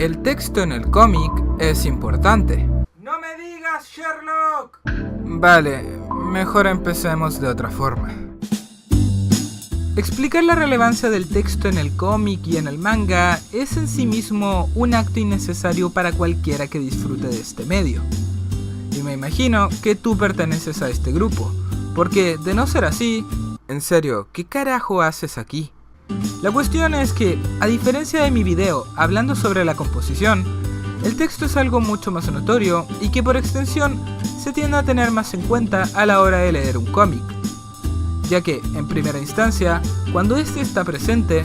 El texto en el cómic es importante. ¡No me digas, Sherlock! Vale, mejor empecemos de otra forma. Explicar la relevancia del texto en el cómic y en el manga es en sí mismo un acto innecesario para cualquiera que disfrute de este medio. Y me imagino que tú perteneces a este grupo, porque de no ser así, en serio, ¿qué carajo haces aquí? La cuestión es que, a diferencia de mi video hablando sobre la composición, el texto es algo mucho más notorio y que por extensión se tiende a tener más en cuenta a la hora de leer un cómic, ya que, en primera instancia, cuando este está presente,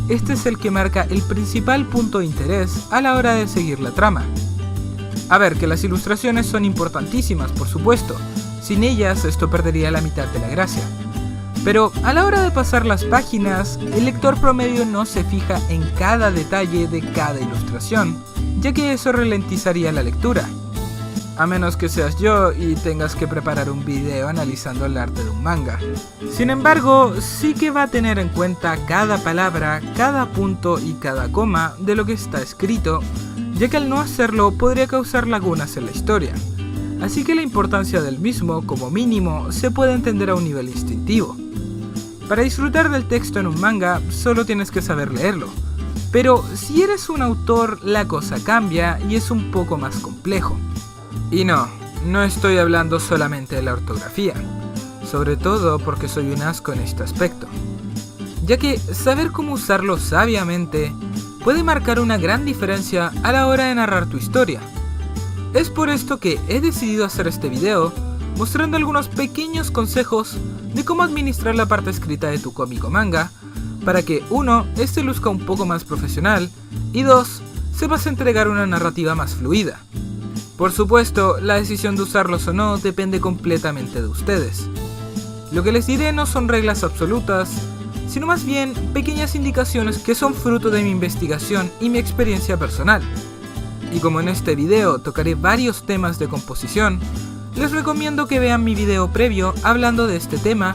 este es el que marca el principal punto de interés a la hora de seguir la trama. A ver, que las ilustraciones son importantísimas, por supuesto, sin ellas esto perdería la mitad de la gracia. Pero a la hora de pasar las páginas, el lector promedio no se fija en cada detalle de cada ilustración, ya que eso ralentizaría la lectura. A menos que seas yo y tengas que preparar un video analizando el arte de un manga. Sin embargo, sí que va a tener en cuenta cada palabra, cada punto y cada coma de lo que está escrito, ya que al no hacerlo podría causar lagunas en la historia. Así que la importancia del mismo, como mínimo, se puede entender a un nivel instintivo. Para disfrutar del texto en un manga, solo tienes que saber leerlo. Pero si eres un autor, la cosa cambia y es un poco más complejo. Y no estoy hablando solamente de la ortografía, sobre todo porque soy un asco en este aspecto, ya que saber cómo usarlo sabiamente puede marcar una gran diferencia a la hora de narrar tu historia. Es por esto que he decidido hacer este video mostrando algunos pequeños consejos de cómo administrar la parte escrita de tu cómic o manga, para que 1. Este luzca un poco más profesional y 2. Sepas entregar una narrativa más fluida. Por supuesto, la decisión de usarlos o no depende completamente de ustedes. Lo que les diré no son reglas absolutas, sino más bien pequeñas indicaciones que son fruto de mi investigación y mi experiencia personal. Y como en este video tocaré varios temas de composición, les recomiendo que vean mi video previo hablando de este tema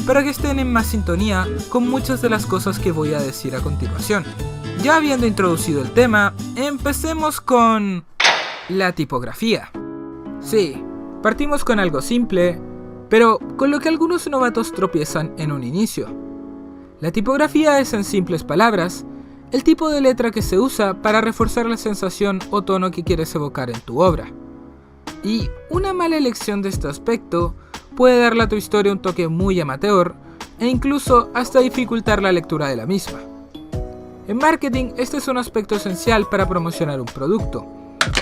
para que estén en más sintonía con muchas de las cosas que voy a decir a continuación. Ya habiendo introducido el tema, empecemos con la tipografía. Sí, partimos con algo simple, pero con lo que algunos novatos tropiezan en un inicio. La tipografía es, en simples palabras, el tipo de letra que se usa para reforzar la sensación o tono que quieres evocar en tu obra. Y una mala elección de este aspecto puede darle a tu historia un toque muy amateur e incluso hasta dificultar la lectura de la misma. En marketing, este es un aspecto esencial para promocionar un producto,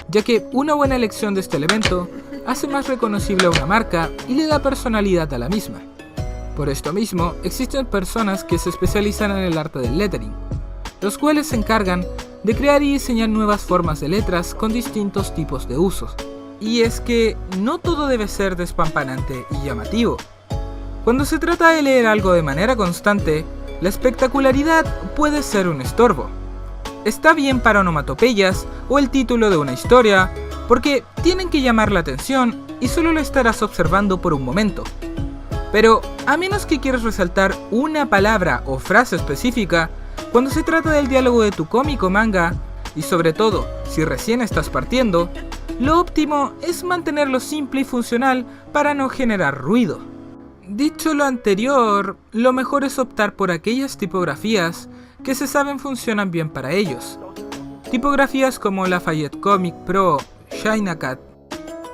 ya que una buena elección de este elemento hace más reconocible a una marca y le da personalidad a la misma. Por esto mismo, existen personas que se especializan en el arte del lettering, los cuales se encargan de crear y diseñar nuevas formas de letras con distintos tipos de usos. Y es que no todo debe ser despampanante y llamativo. Cuando se trata de leer algo de manera constante, la espectacularidad puede ser un estorbo. Está bien para onomatopeyas o el título de una historia, porque tienen que llamar la atención y solo lo estarás observando por un momento. Pero a menos que quieras resaltar una palabra o frase específica, cuando se trata del diálogo de tu cómic o manga, y sobre todo si recién estás partiendo, lo óptimo es mantenerlo simple y funcional para no generar ruido. Dicho lo anterior, lo mejor es optar por aquellas tipografías que se saben funcionan bien para ellos. Tipografías como Lafayette Comic Pro, Shinacat,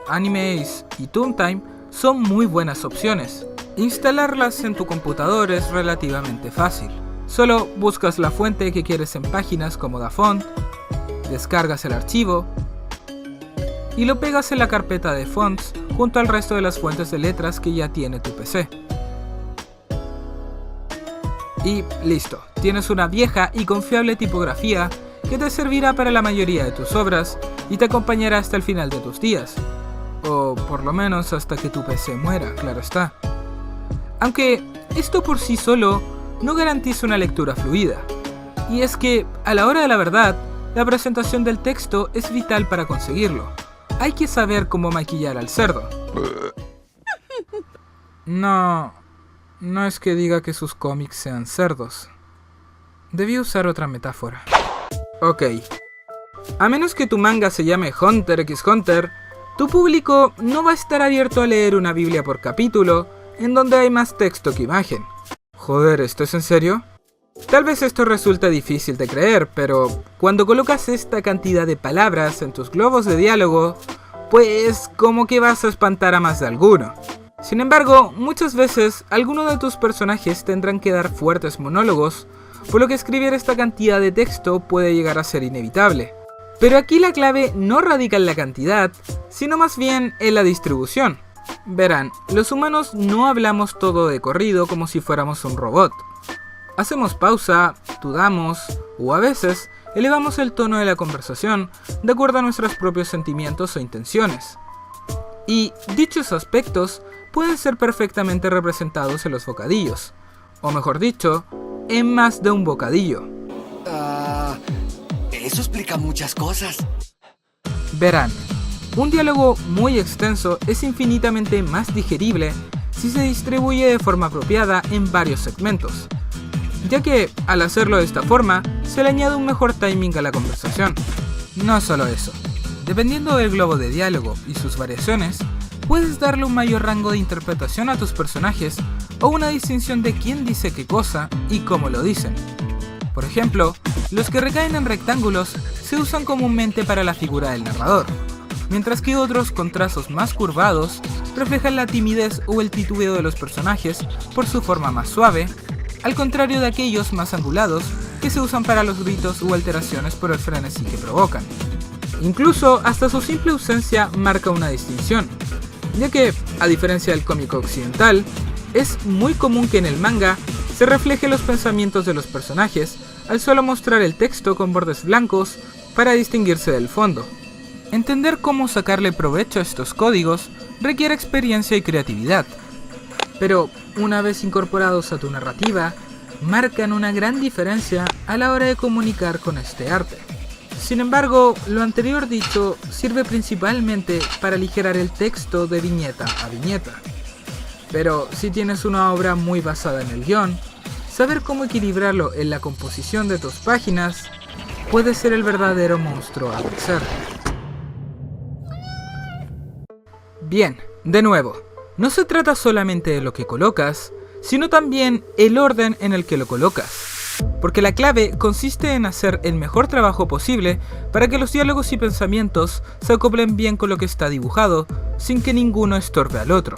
Anime Ace y Toontime son muy buenas opciones. Instalarlas en tu computador es relativamente fácil. Solo buscas la fuente que quieres en páginas como DaFont, descargas el archivo y lo pegas en la carpeta de fonts junto al resto de las fuentes de letras que ya tiene tu PC. Y listo, tienes una vieja y confiable tipografía que te servirá para la mayoría de tus obras y te acompañará hasta el final de tus días. O por lo menos hasta que tu PC muera, claro está. Aunque esto por sí solo no garantiza una lectura fluida. Y es que, a la hora de la verdad, la presentación del texto es vital para conseguirlo. Hay que saber cómo maquillar al cerdo. No es que diga que sus cómics sean cerdos. Debí usar otra metáfora. Ok, A menos que tu manga se llame Hunter x Hunter, tu público no va a estar abierto a leer una Biblia por capítulo, en donde hay más texto que imagen. Joder, ¿esto es en serio? Tal vez esto resulte difícil de creer, pero cuando colocas esta cantidad de palabras en tus globos de diálogo, pues como que vas a espantar a más de alguno. Sin embargo, muchas veces algunos de tus personajes tendrán que dar fuertes monólogos, por lo que escribir esta cantidad de texto puede llegar a ser inevitable. Pero aquí la clave no radica en la cantidad, sino más bien en la distribución. Verán, los humanos no hablamos todo de corrido como si fuéramos un robot. Hacemos pausa, dudamos, o a veces elevamos el tono de la conversación de acuerdo a nuestros propios sentimientos o intenciones. Y dichos aspectos pueden ser perfectamente representados en los bocadillos, o mejor dicho, en más de un bocadillo. Eso explica muchas cosas. Verán, un diálogo muy extenso es infinitamente más digerible si se distribuye de forma apropiada en varios segmentos, ya que al hacerlo de esta forma se le añade un mejor timing a la conversación. No solo eso, dependiendo del globo de diálogo y sus variaciones, puedes darle un mayor rango de interpretación a tus personajes o una distinción de quién dice qué cosa y cómo lo dicen. Por ejemplo, los que recaen en rectángulos se usan comúnmente para la figura del narrador, mientras que otros con trazos más curvados reflejan la timidez o el titubeo de los personajes por su forma más suave, al contrario de aquellos más angulados que se usan para los gritos u alteraciones por el frenesí que provocan. Incluso hasta su simple ausencia marca una distinción, ya que, a diferencia del cómic occidental, es muy común que en el manga se refleje los pensamientos de los personajes al solo mostrar el texto con bordes blancos para distinguirse del fondo. Entender cómo sacarle provecho a estos códigos requiere experiencia y creatividad, pero una vez incorporados a tu narrativa, marcan una gran diferencia a la hora de comunicar con este arte. Sin embargo, lo anterior dicho sirve principalmente para aligerar el texto de viñeta a viñeta. Pero si tienes una obra muy basada en el guión, saber cómo equilibrarlo en la composición de tus páginas puede ser el verdadero monstruo a vencer. Bien, de nuevo, no se trata solamente de lo que colocas, sino también el orden en el que lo colocas. Porque la clave consiste en hacer el mejor trabajo posible para que los diálogos y pensamientos se acoplen bien con lo que está dibujado, sin que ninguno estorbe al otro.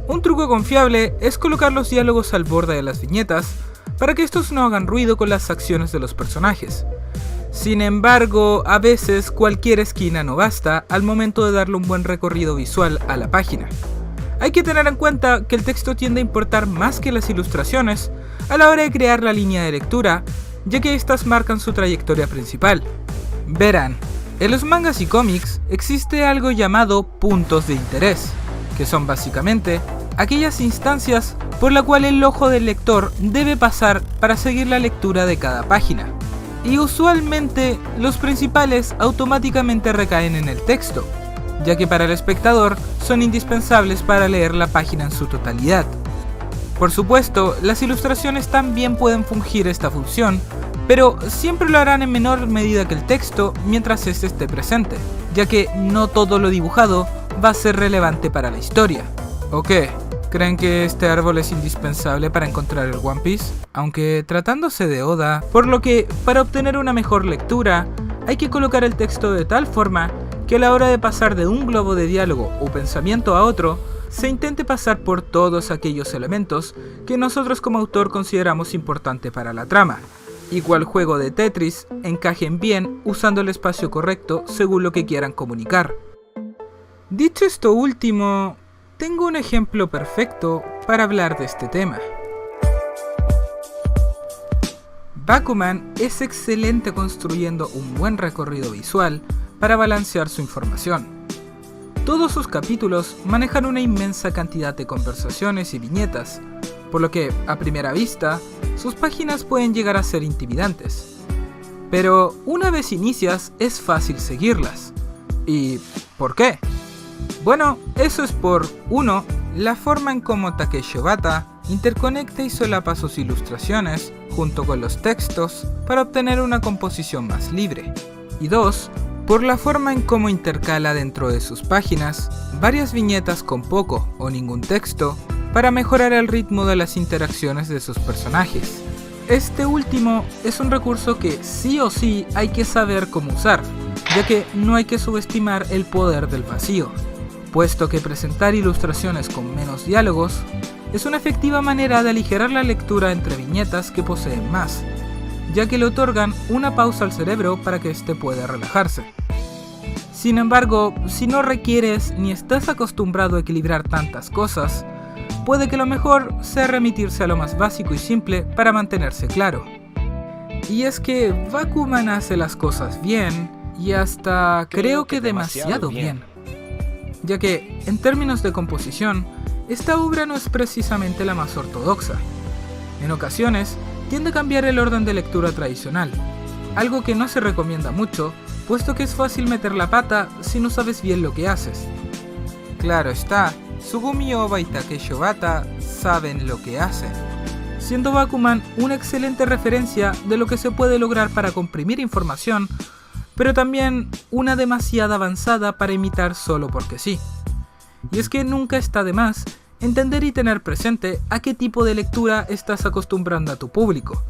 Un truco confiable es colocar los diálogos al borde de las viñetas para que estos no hagan ruido con las acciones de los personajes. Sin embargo, a veces cualquier esquina no basta al momento de darle un buen recorrido visual a la página. Hay que tener en cuenta que el texto tiende a importar más que las ilustraciones a la hora de crear la línea de lectura, ya que estas marcan su trayectoria principal. Verán, en los mangas y cómics existe algo llamado puntos de interés, que son básicamente aquellas instancias por la cual el ojo del lector debe pasar para seguir la lectura de cada página. Y usualmente los principales automáticamente recaen en el texto, ya que para el espectador son indispensables para leer la página en su totalidad. Por supuesto, las ilustraciones también pueden fungir esta función, pero siempre lo harán en menor medida que el texto mientras este esté presente, ya que no todo lo dibujado va a ser relevante para la historia. ¿O qué? ¿Creen que este árbol es indispensable para encontrar el One Piece? Aunque tratándose de Oda, por lo que para obtener una mejor lectura hay que colocar el texto de tal forma que a la hora de pasar de un globo de diálogo o pensamiento a otro, se intente pasar por todos aquellos elementos que nosotros como autor consideramos importante para la trama, y cual juego de Tetris encajen bien usando el espacio correcto según lo que quieran comunicar. Dicho esto último, tengo un ejemplo perfecto para hablar de este tema. Bakuman es excelente construyendo un buen recorrido visual para balancear su información. Todos sus capítulos manejan una inmensa cantidad de conversaciones y viñetas, por lo que, a primera vista, sus páginas pueden llegar a ser intimidantes. Pero una vez inicias, es fácil seguirlas. ¿Y por qué? Bueno, eso es por 1. La forma en cómo Takeshi Obata interconecta y solapa sus ilustraciones junto con los textos para obtener una composición más libre. Y 2, por la forma en cómo intercala dentro de sus páginas varias viñetas con poco o ningún texto para mejorar el ritmo de las interacciones de sus personajes. Este último es un recurso que sí o sí hay que saber cómo usar, ya que no hay que subestimar el poder del vacío, puesto que presentar ilustraciones con menos diálogos es una efectiva manera de aligerar la lectura entre viñetas que poseen más, ya que le otorgan una pausa al cerebro para que éste pueda relajarse. Sin embargo, si no requieres ni estás acostumbrado a equilibrar tantas cosas, puede que lo mejor sea remitirse a lo más básico y simple para mantenerse claro. Y es que Bakuman hace las cosas bien, y hasta creo que demasiado bien. Ya que, en términos de composición, esta obra no es precisamente la más ortodoxa. En ocasiones, tiende a cambiar el orden de lectura tradicional, algo que no se recomienda mucho, puesto que es fácil meter la pata si no sabes bien lo que haces. Claro está, Tsugumi Ohba y Takeshi Obata saben lo que hacen, siendo Bakuman una excelente referencia de lo que se puede lograr para comprimir información, pero también una demasiado avanzada para imitar solo porque sí. Y es que nunca está de más entender y tener presente a qué tipo de lectura estás acostumbrando a tu público,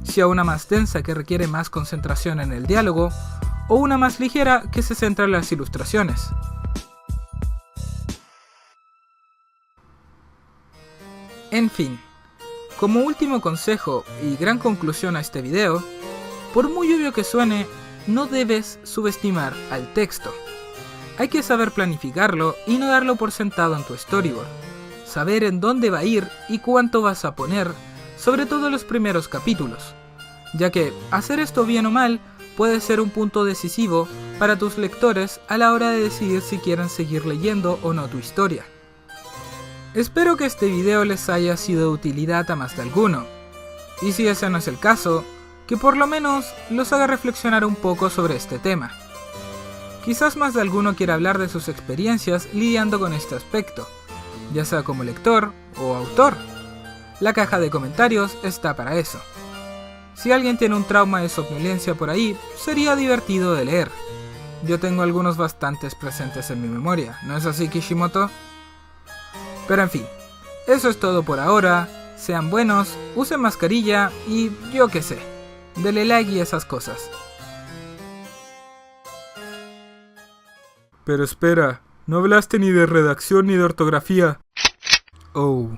si a una más densa que requiere más concentración en el diálogo, o una más ligera que se centra en las ilustraciones. En fin, como último consejo y gran conclusión a este video, por muy obvio que suene, no debes subestimar al texto. Hay que saber planificarlo y no darlo por sentado en tu storyboard. Saber en dónde va a ir y cuánto vas a poner, sobre todo en los primeros capítulos, ya que hacer esto bien o mal puede ser un punto decisivo para tus lectores a la hora de decidir si quieren seguir leyendo o no tu historia. Espero que este video les haya sido de utilidad a más de alguno, y si ese no es el caso, que por lo menos los haga reflexionar un poco sobre este tema. Quizás más de alguno quiera hablar de sus experiencias lidiando con este aspecto, ya sea como lector o autor. La caja de comentarios está para eso. Si alguien tiene un trauma de somnolencia por ahí, sería divertido de leer. Yo tengo algunos bastantes presentes en mi memoria, ¿no es así, Kishimoto? Pero en fin, eso es todo por ahora. Sean buenos, usen mascarilla y yo qué sé, denle like y esas cosas. Pero espera, no hablaste ni de redacción ni de ortografía. Oh.